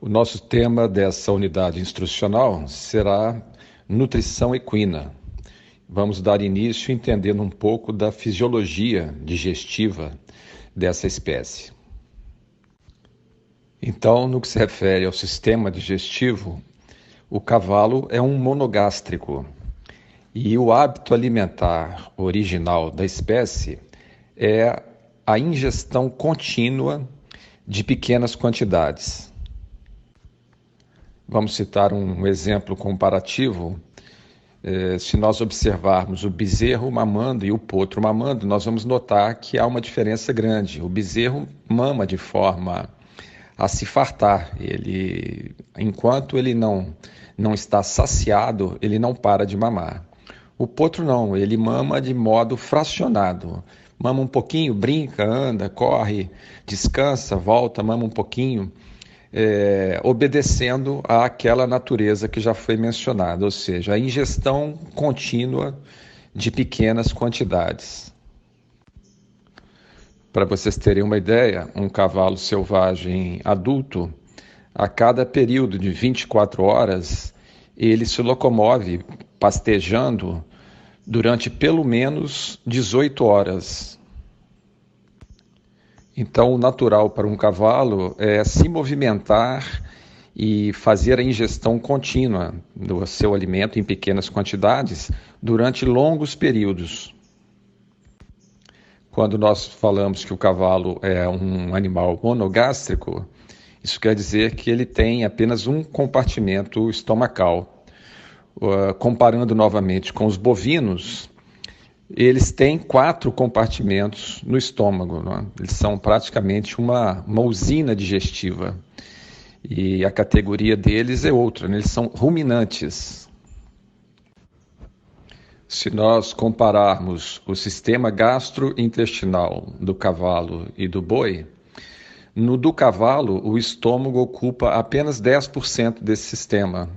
O nosso tema dessa unidade instrucional será nutrição equina. Vamos dar início entendendo um pouco da fisiologia digestiva dessa espécie. Então, no que se refere ao sistema digestivo, o cavalo é um monogástrico e o hábito alimentar original da espécie é a ingestão contínua de pequenas quantidades. Vamos citar um exemplo comparativo. Se nós observarmos o bezerro mamando e o potro mamando, nós vamos notar que há uma diferença grande. O bezerro mama de forma a se fartar. Enquanto ele não está saciado, ele não para de mamar. O potro não, ele mama de modo fracionado. Mama um pouquinho, brinca, anda, corre, descansa, volta, mama um pouquinho, obedecendo àquela natureza que já foi mencionada, ou seja, a ingestão contínua de pequenas quantidades. Para vocês terem uma ideia, um cavalo selvagem adulto, a cada período de 24 horas, ele se locomove pastejando durante pelo menos 18 horas. Então, o natural para um cavalo é se movimentar e fazer a ingestão contínua do seu alimento em pequenas quantidades durante longos períodos. Quando nós falamos que o cavalo é um animal monogástrico, isso quer dizer que ele tem apenas um compartimento estomacal. Comparando novamente com os bovinos, eles têm 4 compartimentos no estômago, não é? Eles são praticamente uma usina digestiva. E a categoria deles é outra, né? Eles são ruminantes. Se nós compararmos o sistema gastrointestinal do cavalo e do boi, no do cavalo o estômago ocupa apenas 10% desse sistema.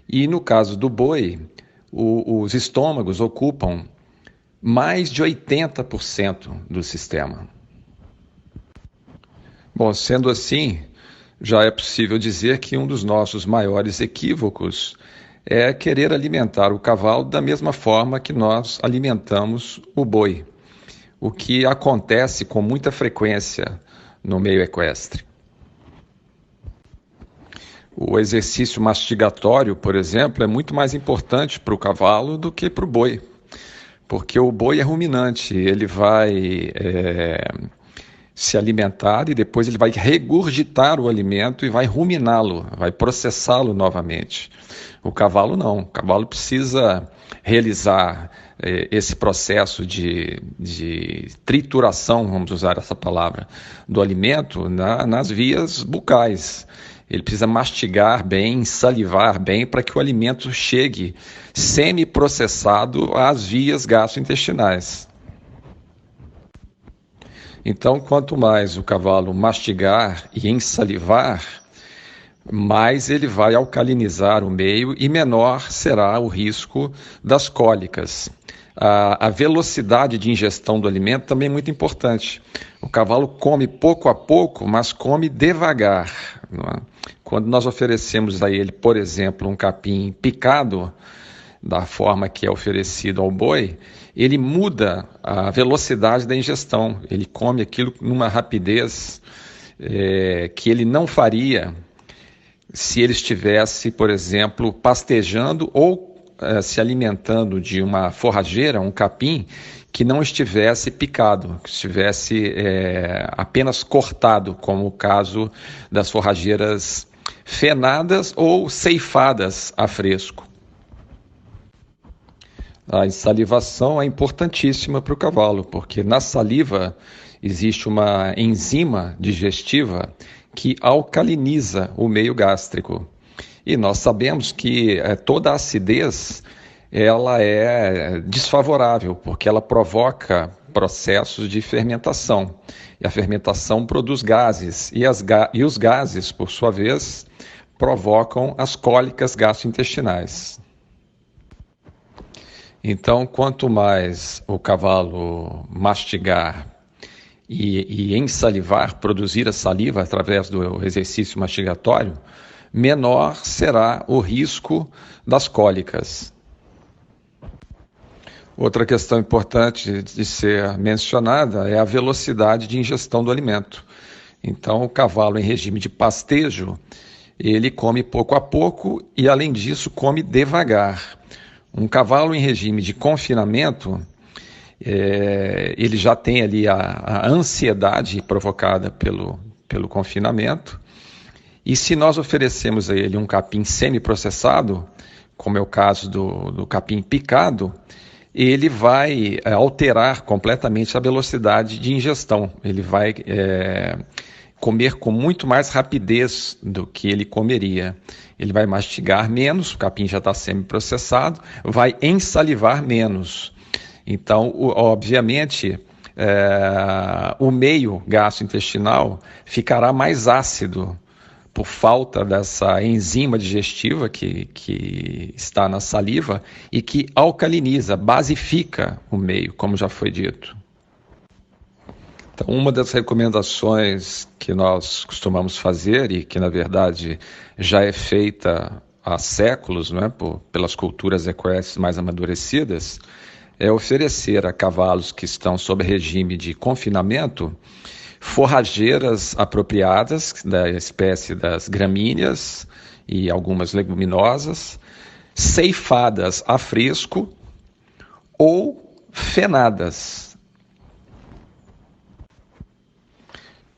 E no caso do boi, os estômagos ocupam mais de 80% do sistema. Bom, sendo assim, já é possível dizer que um dos nossos maiores equívocos é querer alimentar o cavalo da mesma forma que nós alimentamos o boi, o que acontece com muita frequência no meio equestre. O exercício mastigatório, por exemplo, é muito mais importante para o cavalo do que para o boi, porque o boi é ruminante, ele vai se alimentar e depois ele vai regurgitar o alimento e vai ruminá-lo, vai processá-lo novamente. O cavalo não, o cavalo precisa realizar esse processo de trituração, vamos usar essa palavra, do alimento nas vias bucais. Ele precisa mastigar bem, salivar bem para que o alimento chegue semi-processado às vias gastrointestinais. Então, quanto mais o cavalo mastigar e ensalivar, mais ele vai alcalinizar o meio e menor será o risco das cólicas. A velocidade de ingestão do alimento também é muito importante. O cavalo come pouco a pouco, mas come devagar, não é? Quando nós oferecemos a ele, por exemplo, um capim picado, da forma que é oferecido ao boi, ele muda a velocidade da ingestão. Ele come aquilo numa rapidez que ele não faria se ele estivesse, por exemplo, pastejando ou se alimentando de uma forrageira, um capim, que não estivesse picado, que estivesse apenas cortado, como o caso das forrageiras fenadas ou ceifadas a fresco. A ensalivação é importantíssima para o cavalo, porque na saliva existe uma enzima digestiva que alcaliniza o meio gástrico. E nós sabemos que toda acidez ela é desfavorável, porque ela provoca processos de fermentação. E a fermentação produz gases, e os gases, por sua vez, provocam as cólicas gastrointestinais. Então, quanto mais o cavalo mastigar e ensalivar, produzir a saliva através do exercício mastigatório, menor será o risco das cólicas. Outra questão importante de ser mencionada é a velocidade de ingestão do alimento. Então, o cavalo em regime de pastejo, ele come pouco a pouco e, além disso, come devagar. Um cavalo em regime de confinamento, ele já tem ali a ansiedade provocada pelo confinamento, e se nós oferecemos a ele um capim semi-processado, como é o caso do capim picado, ele vai alterar completamente a velocidade de ingestão. Ele vai comer com muito mais rapidez do que ele comeria. Ele vai mastigar menos, o capim já está semi-processado, vai ensalivar menos. Então, obviamente, o meio gastrointestinal ficará mais ácido por falta dessa enzima digestiva que está na saliva e que alcaliniza, basifica o meio, como já foi dito. Então, uma das recomendações que nós costumamos fazer e que, na verdade, já é feita há séculos, não é, pelas culturas equestres mais amadurecidas, é oferecer a cavalos que estão sob regime de confinamento forrageiras apropriadas da espécie das gramíneas e algumas leguminosas, ceifadas a fresco ou fenadas.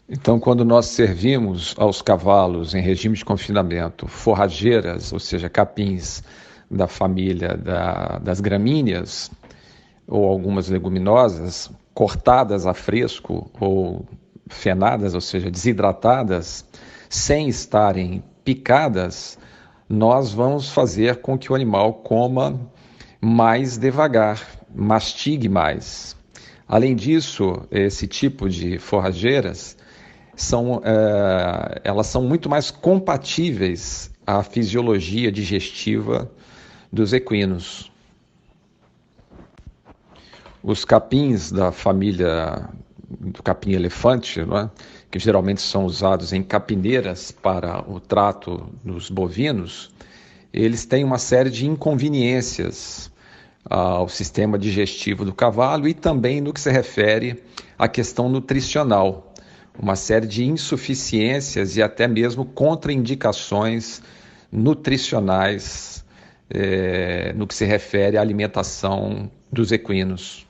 Então, quando nós servimos aos cavalos em regime de confinamento forrageiras, ou seja, capins da família das gramíneas ou algumas leguminosas, cortadas a fresco ou fenadas, ou seja, desidratadas, sem estarem picadas, nós vamos fazer com que o animal coma mais devagar, mastigue mais. Além disso, esse tipo de forrageiras elas são muito mais compatíveis à fisiologia digestiva dos equinos. Os capins da família do capim-elefante, não é? Que geralmente são usados em capineiras para o trato dos bovinos, eles têm uma série de inconveniências ao sistema digestivo do cavalo e também no que se refere à questão nutricional, uma série de insuficiências e até mesmo contraindicações nutricionais no que se refere à alimentação dos equinos.